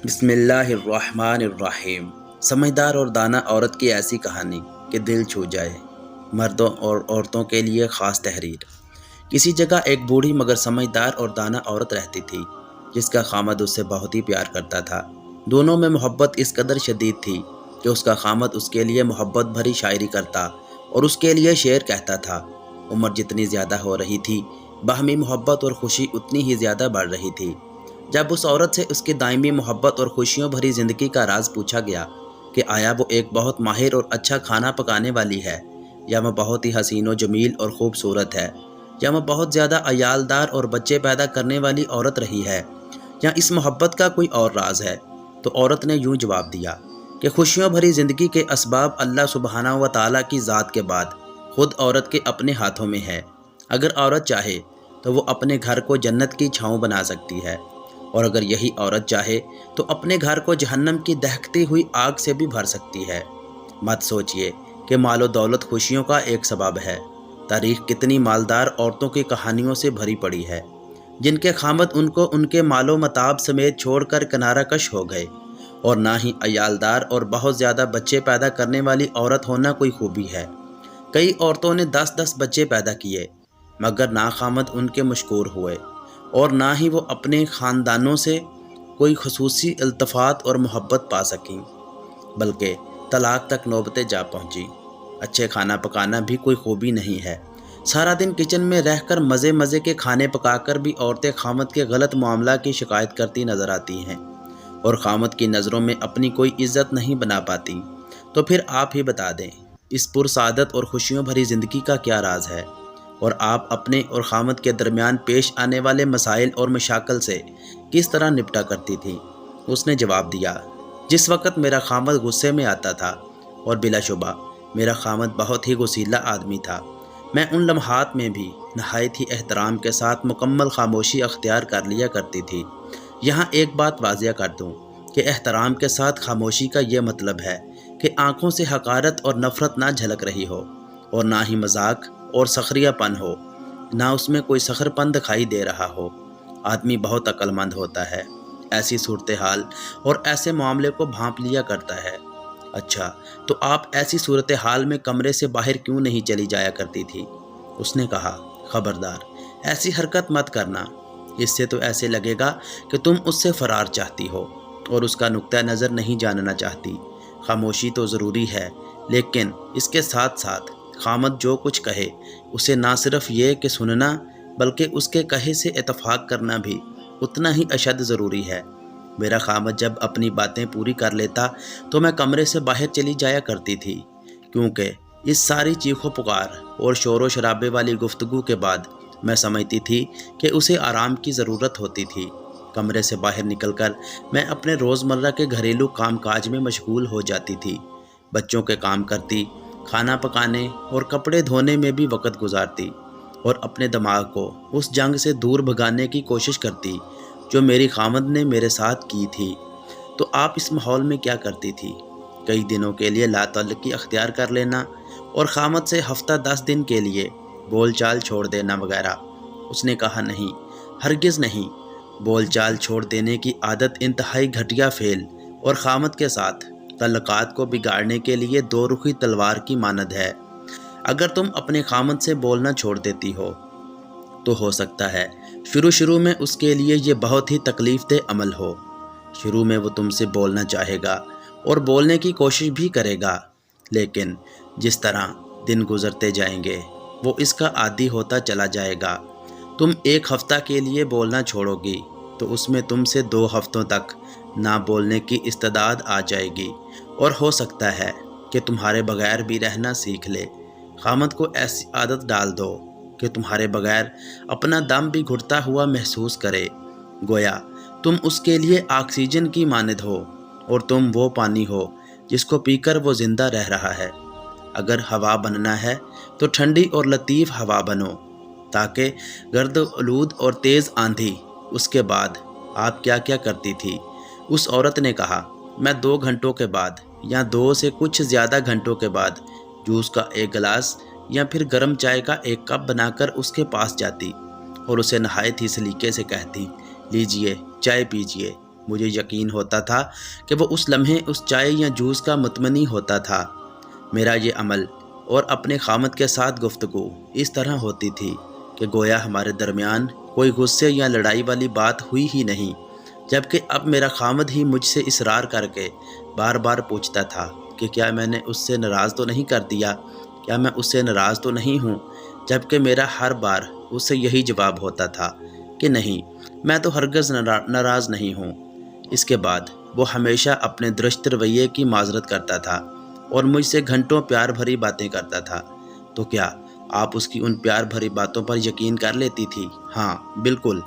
بسم اللہ الرحمن الرحیم۔ سمجھدار اور دانا عورت کی ایسی کہانی کہ دل چھو جائے۔ مردوں اور عورتوں کے لیے خاص تحریر۔ کسی جگہ ایک بوڑھی مگر سمجھدار اور دانا عورت رہتی تھی جس کا خامد اس سے بہت ہی پیار کرتا تھا۔ دونوں میں محبت اس قدر شدید تھی کہ اس کا خامد اس کے لیے محبت بھری شاعری کرتا اور اس کے لیے شعر کہتا تھا۔ عمر جتنی زیادہ ہو رہی تھی، باہمی محبت اور خوشی اتنی ہی زیادہ بڑھ رہی تھی۔ جب اس عورت سے اس کی دائمی محبت اور خوشیوں بھری زندگی کا راز پوچھا گیا کہ آیا وہ ایک بہت ماہر اور اچھا کھانا پکانے والی ہے، یا وہ بہت ہی حسین و جمیل اور خوبصورت ہے، یا وہ بہت زیادہ عیالدار اور بچے پیدا کرنے والی عورت رہی ہے، یا اس محبت کا کوئی اور راز ہے، تو عورت نے یوں جواب دیا کہ خوشیوں بھری زندگی کے اسباب اللہ سبحانہ و تعالیٰ کی ذات کے بعد خود عورت کے اپنے ہاتھوں میں ہے۔ اگر عورت چاہے تو وہ اپنے گھر کو جنت کی چھاؤں بنا سکتی ہے، اور اگر یہی عورت چاہے تو اپنے گھر کو جہنم کی دہکتی ہوئی آگ سے بھی بھر سکتی ہے۔ مت سوچئے کہ مال و دولت خوشیوں کا ایک سبب ہے۔ تاریخ کتنی مالدار عورتوں کی کہانیوں سے بھری پڑی ہے جن کے خامد ان کو ان کے مال و متاع سمیت چھوڑ کر کنارہ کش ہو گئے، اور نہ ہی عیالدار اور بہت زیادہ بچے پیدا کرنے والی عورت ہونا کوئی خوبی ہے۔ کئی عورتوں نے 10 بچے پیدا کیے مگر نہ خامد ان کے مشکور ہوئے، اور نہ ہی وہ اپنے خاندانوں سے کوئی خصوصی التفات اور محبت پا سکیں، بلکہ طلاق تک نوبتیں جا پہنچی۔ اچھے کھانا پکانا بھی کوئی خوبی نہیں ہے۔ سارا دن کچن میں رہ کر مزے کے کھانے پکا کر بھی عورتیں خامد کے غلط معاملہ کی شکایت کرتی نظر آتی ہیں، اور خامد کی نظروں میں اپنی کوئی عزت نہیں بنا پاتی۔ تو پھر آپ ہی بتا دیں اس پرسعادت اور خوشیوں بھری زندگی کا کیا راز ہے، اور آپ اپنے اور خامد کے درمیان پیش آنے والے مسائل اور مشاکل سے کس طرح نپٹا کرتی تھی؟ اس نے جواب دیا، جس وقت میرا خامد غصے میں آتا تھا، اور بلا شبہ میرا خامد بہت ہی غصیلا آدمی تھا، میں ان لمحات میں بھی نہایت ہی احترام کے ساتھ مکمل خاموشی اختیار کر لیا کرتی تھی۔ یہاں ایک بات واضح کر دوں کہ احترام کے ساتھ خاموشی کا یہ مطلب ہے کہ آنکھوں سے حقارت اور نفرت نہ جھلک رہی ہو، اور نہ ہی مذاق اور سخریہ پن ہو، نہ اس میں کوئی سخر پن دکھائی دے رہا ہو۔ آدمی بہت عقل مند ہوتا ہے، ایسی صورتحال اور ایسے معاملے کو بھانپ لیا کرتا ہے۔ اچھا، تو آپ ایسی صورتحال میں کمرے سے باہر کیوں نہیں چلی جایا کرتی تھی؟ اس نے کہا، خبردار، ایسی حرکت مت کرنا، اس سے تو ایسے لگے گا کہ تم اس سے فرار چاہتی ہو اور اس کا نقطہ نظر نہیں جاننا چاہتی۔ خاموشی تو ضروری ہے، لیکن اس کے ساتھ ساتھ خامد جو کچھ کہے اسے نہ صرف یہ کہ سننا، بلکہ اس کے کہے سے اتفاق کرنا بھی اتنا ہی اشد ضروری ہے۔ میرا خامد جب اپنی باتیں پوری کر لیتا تو میں کمرے سے باہر چلی جایا کرتی تھی، کیونکہ اس ساری چیخ و پکار اور شور و شرابے والی گفتگو کے بعد میں سمجھتی تھی کہ اسے آرام کی ضرورت ہوتی تھی۔ کمرے سے باہر نکل کر میں اپنے روزمرہ کے گھریلو کام کاج میں مشغول ہو جاتی تھی، بچوں کے کام کرتی، کھانا پکانے اور کپڑے دھونے میں بھی وقت گزارتی، اور اپنے دماغ کو اس جنگ سے دور بھگانے کی کوشش کرتی جو میری خامد نے میرے ساتھ کی تھی۔ تو آپ اس ماحول میں کیا کرتی تھی؟ کئی دنوں کے لیے لا تعلقی اختیار کر لینا، اور خامد سے ہفتہ 10 دن کے لیے بول چال چھوڑ دینا وغیرہ۔ اس نے کہا، نہیں، ہرگز نہیں، بول چال چھوڑ دینے کی عادت انتہائی گھٹیا فعل اور خامد کے ساتھ تعلقات کو بگاڑنے کے لیے دو رخی تلوار کی مانند ہے۔ اگر تم اپنے خامد سے بولنا چھوڑ دیتی ہو تو ہو سکتا ہے شروع میں اس کے لیے یہ بہت ہی تکلیف دہ عمل ہو۔ شروع میں وہ تم سے بولنا چاہے گا اور بولنے کی کوشش بھی کرے گا، لیکن جس طرح دن گزرتے جائیں گے وہ اس کا عادی ہوتا چلا جائے گا۔ تم 1 ہفتہ کے لیے بولنا چھوڑو گی تو اس میں تم سے 2 ہفتوں تک نہ بولنے کی استعداد آ جائے گی، اور ہو سکتا ہے کہ تمہارے بغیر بھی رہنا سیکھ لے۔ خامد کو ایسی عادت ڈال دو کہ تمہارے بغیر اپنا دم بھی گھٹتا ہوا محسوس کرے، گویا تم اس کے لیے آکسیجن کی مانند ہو، اور تم وہ پانی ہو جس کو پی کر وہ زندہ رہ رہا ہے۔ اگر ہوا بننا ہے تو ٹھنڈی اور لطیف ہوا بنو، تاکہ گرد آلود اور تیز آندھی۔ اس کے بعد آپ کیا کیا کرتی تھی؟ اس عورت نے کہا، میں 2 گھنٹوں کے بعد یا 2 سے کچھ زیادہ گھنٹوں کے بعد جوس کا 1 گلاس یا پھر گرم چائے کا 1 کپ بنا کر اس کے پاس جاتی اور اسے نہایت ہی سلیقے سے کہتی، لیجئے چائے پیجئے۔ مجھے یقین ہوتا تھا کہ وہ اس لمحے اس چائے یا جوس کا متمنی ہوتا تھا۔ میرا یہ عمل اور اپنے خامد کے ساتھ گفتگو اس طرح ہوتی تھی کہ گویا ہمارے درمیان کوئی غصے یا لڑائی والی بات ہوئی ہی نہیں، جبکہ اب میرا خامد ہی مجھ سے اصرار کر کے بار بار پوچھتا تھا کہ کیا میں نے اس سے ناراض تو نہیں کر دیا، کیا میں اس سے ناراض تو نہیں ہوں، جبکہ میرا ہر بار اس سے یہی جواب ہوتا تھا کہ نہیں، میں تو ہرگز ناراض نہیں ہوں۔ اس کے بعد وہ ہمیشہ اپنے درست رویے کی معذرت کرتا تھا اور مجھ سے گھنٹوں پیار بھری باتیں کرتا تھا۔ تو کیا آپ اس کی ان پیار بھری باتوں پر یقین کر لیتی تھی؟ ہاں بالکل،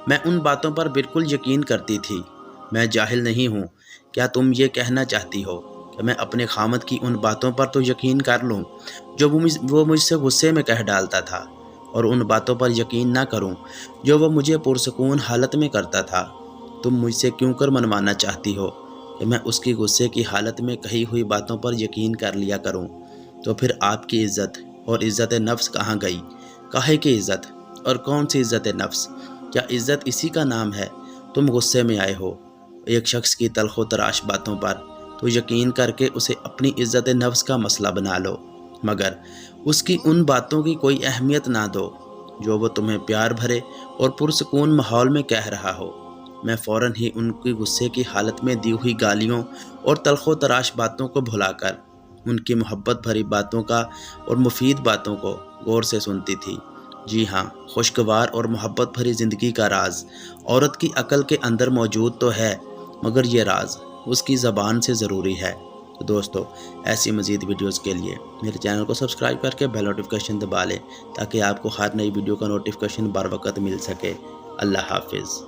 میں ان باتوں پر بالکل یقین کرتی تھی۔ میں جاہل نہیں ہوں۔ کیا تم یہ کہنا چاہتی ہو کہ میں اپنے خامد کی ان باتوں پر تو یقین کر لوں جو وہ مجھ سے غصے میں کہہ ڈالتا تھا، اور ان باتوں پر یقین نہ کروں جو وہ مجھے پرسکون حالت میں کرتا تھا؟ تم مجھ سے کیوں کر منوانا چاہتی ہو کہ میں اس کی غصے کی حالت میں کہی ہوئی باتوں پر یقین کر لیا کروں؟ تو پھر آپ کی عزت اور عزت نفس کہاں گئی؟ کاہے کی عزت اور کون سی عزت نفس؟ کیا عزت اسی کا نام ہے؟ تم غصے میں آئے ہو ایک شخص کی تلخ و تراش باتوں پر، تو یقین کر کے اسے اپنی عزت نفس کا مسئلہ بنا لو، مگر اس کی ان باتوں کی کوئی اہمیت نہ دو جو وہ تمہیں پیار بھرے اور پرسکون ماحول میں کہہ رہا ہو۔ میں فوراً ہی ان کی غصے کی حالت میں دی ہوئی گالیوں اور تلخ و تراش باتوں کو بھلا کر ان کی محبت بھری باتوں کا اور مفید باتوں کو غور سے سنتی تھی۔ جی ہاں، خوشگوار اور محبت بھری زندگی کا راز عورت کی عقل کے اندر موجود تو ہے، مگر یہ راز اس کی زبان سے ضروری ہے۔ تو دوستو، ایسی مزید ویڈیوز کے لیے میرے چینل کو سبسکرائب کر کے بیل نوٹیفیکیشن دبا لیں تاکہ آپ کو ہر نئی ویڈیو کا نوٹیفیکیشن بر وقت مل سکے۔ اللہ حافظ۔